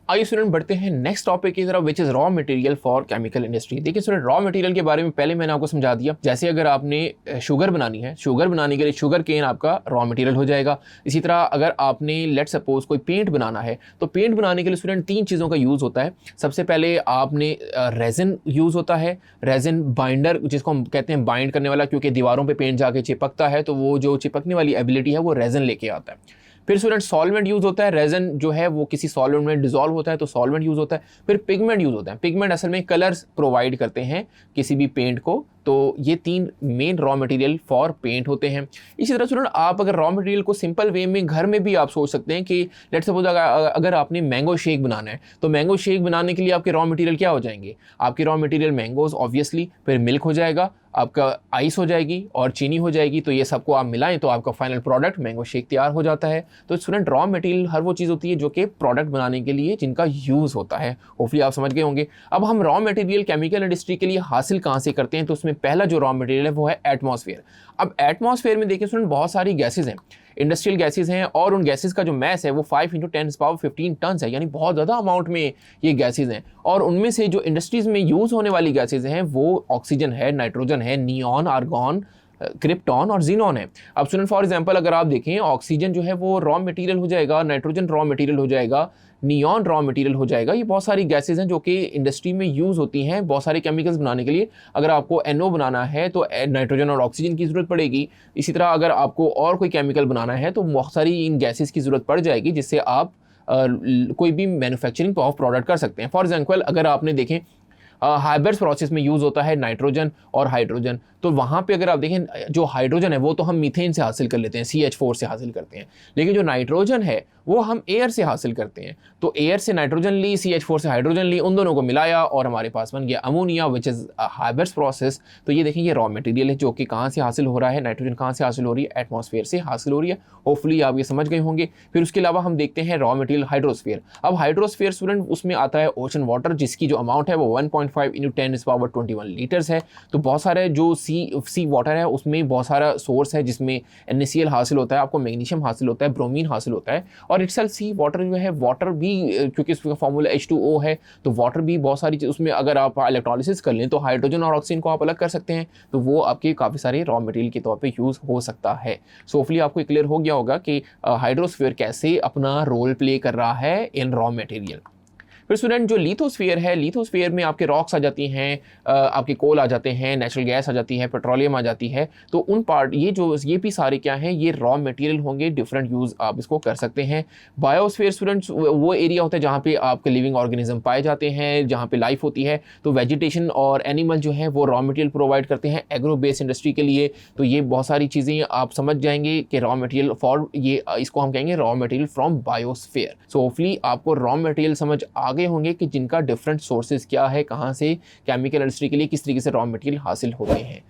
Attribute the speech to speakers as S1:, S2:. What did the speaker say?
S1: आइए स्टूडेंट बढ़ते हैं नेक्स्ट टॉपिक की तरफ which is raw material for chemical industry. देखिए स्टूडेंट, रॉ मटेरियल के बारे में पहले मैंने आपको समझा दिया। जैसे अगर आपने शुगर बनानी है, शुगर बनाने के लिए शुगर केन आपका रॉ मटेरियल हो जाएगा। इसी तरह अगर आपने लेट सपोज कोई पेंट बनाना है तो पेंट बनाने के लिए स्टूडेंट 3 चीज़ों का यूज़ होता है। सबसे पहले आपने रेजिन यूज़ होता है, रेजिन बाइंडर जिसको हम कहते हैं बाइंड करने वाला, क्योंकि दीवारों पे पेंट जाके चिपकता है तो वो जो चिपकने वाली एबिलिटी है वो रेजिन लेके आता है। फिर स्टूडेंट सॉल्वेंट यूज़ होता है, रेजन जो है वो किसी सॉल्वेंट में डिजोल्व होता है तो सॉल्वेंट यूज़ होता है। फिर पिगमेंट यूज़ होता है, पिगमेंट असल में कलर्स प्रोवाइड करते हैं किसी भी पेंट को। तो ये 3 main raw material for paint होते हैं। इसी तरह स्टूडेंट आप अगर रॉ मटेरियल को सिंपल वे में घर में भी आप सोच सकते हैं कि लेट्स सपोज अगर आपने मैंगो शेक बनाना है तो मैंगो शेक बनाने के लिए आपके रॉ मटेरियल क्या हो जाएंगे? आपके रॉ मटेरियल मैंगोज ऑब्वियसली, फिर मिल्क हो जाएगा, आपका आइस हो जाएगी और चीनी हो जाएगी। तो ये सबको आप मिलाएं तो आपका फाइनल प्रोडक्ट मैंगो शेक तैयार हो जाता है। तो स्टूडेंट रॉ मटेरियल हर वो चीज़ होती है जो कि प्रोडक्ट बनाने के लिए जिनका यूज़ होता है। होपफुली आप समझ गए होंगे। अब हम रॉ मटेरियल केमिकल इंडस्ट्री के लिए हासिल कहाँ से करते हैं? तो उसमें पहला जो रॉ मटेरियल है वो है एटमॉस्फेयर। अब एटमॉस्फेयर में देखिए स्टूडेंट बहुत सारी गैसेज हैं, इंडस्ट्रियल गैसेज हैं, और उन गैसेज का जो मैस है वो 5 × 10⁻15 टन है, यानी बहुत ज़्यादा अमाउंट में ये गैसेज हैं। और उनमें से जो इंडस्ट्रीज़ में यूज़ होने वाली गैसेज हैं वो ऑक्सीजन है, नाइट्रोजन है, नियॉन, आर्गॉन, क्रिप्टॉन और जीनॉन है। अब स्टूडेंट फॉर एग्जांपल अगर आप देखें, ऑक्सीजन जो है वो रॉ मटेरियल हो जाएगा, नाइट्रोजन रॉ मटेरियल हो जाएगा, नियॉन रॉ मटेरियल हो जाएगा। ये बहुत सारी गैसेज हैं जो कि इंडस्ट्री में यूज़ होती हैं बहुत सारे केमिकल्स बनाने के लिए। अगर आपको NO बनाना है तो नाइट्रोजन और ऑक्सीजन की ज़रूरत पड़ेगी। इसी तरह अगर आपको और कोई केमिकल बनाना है तो बहुत सारी इन गैसेज की ज़रूरत पड़ जाएगी जिससे आप कोई भी मैन्युफैक्चरिंग ऑफ प्रोडक्ट कर सकते हैं। फॉर एग्जाम्पल अगर आपने देखें हाइबर्स प्रोसेस में यूज़ होता है नाइट्रोजन और हाइड्रोजन। तो वहाँ पे अगर आप देखें जो हाइड्रोजन है वो तो हम मीथेन से हासिल कर लेते हैं, CH4 से हासिल करते हैं, लेकिन जो नाइट्रोजन है वो हम एयर से हासिल करते हैं। तो एयर से नाइट्रोजन ली, CH4 से हाइड्रोजन ली, उन दोनों को मिलाया और हमारे पास बन गया अमोनिया विच इज़ हाइबर्स प्रोसेस। तो ये देखें ये रॉ मटेरियल है जो कि कहाँ से हासिल हो रहा है, नाइट्रोजन कहाँ से हासिल हो रही है, एटमॉस्फेयर से हासिल हो रही है। होपफुली आप ये समझ गए होंगे। फिर उसके अलावा हम देखते हैं रॉ मटेरियल हाइड्रोस्फीयर। अब हाइड्रोस्फीयर स्टूडेंट उसमें आता है ओशन वाटर जिसकी जो अमाउंट है वो 1.5 × 10⁻21 लीटर्स है। तो बहुत सारे जो सी वाटर है उसमें बहुत सारा सोर्स है जिसमें NaCl हासिल होता है, आपको मैग्नीशियम हासिल होता है, ब्रोमीन हासिल होता है। और इटसेल्फ सी वाटर जो है, वाटर भी क्योंकि उसका फॉर्मूला H2O है तो वाटर भी बहुत सारी चीज़ उसमें अगर आप इलेक्ट्रोलिसिस कर लें तो हाइड्रोजन और ऑक्सीजन को आप अलग कर सकते हैं, तो वो आपके काफ़ी सारे रॉ मटेरियल के तौर पे यूज़ हो सकता है। सो होपफुली आपको क्लियर हो गया होगा कि हाइड्रोस्फीयर कैसे अपना रोल प्ले कर रहा है इन रॉ मटेरियल। फिर स्टूडेंट जो लिथोस्फीयर है, लिथोस्फीयर में आपके रॉक्स आ जाती हैं, आपके कोल आ जाते हैं, नेचुरल गैस आ जाती है, पेट्रोलियम आ जाती है। तो उन पार्ट ये भी सारे क्या हैं, ये रॉ मटेरियल होंगे, डिफरेंट यूज़ आप इसको कर सकते हैं। बायोस्फीयर स्टूडेंट्स वो एरिया होता है जहाँ पे आपके लिविंग ऑर्गेनिज्म पाए जाते हैं, जहाँ पे लाइफ होती है। तो वेजिटेशन और एनिमल जो है वो रॉ मटेरियल प्रोवाइड करते हैं एग्रो बेस्ड इंडस्ट्री के लिए। तो ये बहुत सारी चीज़ें आप समझ जाएंगे कि रॉ मटेरियल फॉर ये इसको हम कहेंगे raw material from biosphere. So hopefully आपको रॉ मटेरियल समझ आगे होंगे कि जिनका डिफरेंट सोर्सेज क्या है, कहाँ से केमिकल इंडस्ट्री के लिए किस तरीके से रॉ मटेरियल हासिल होते हैं।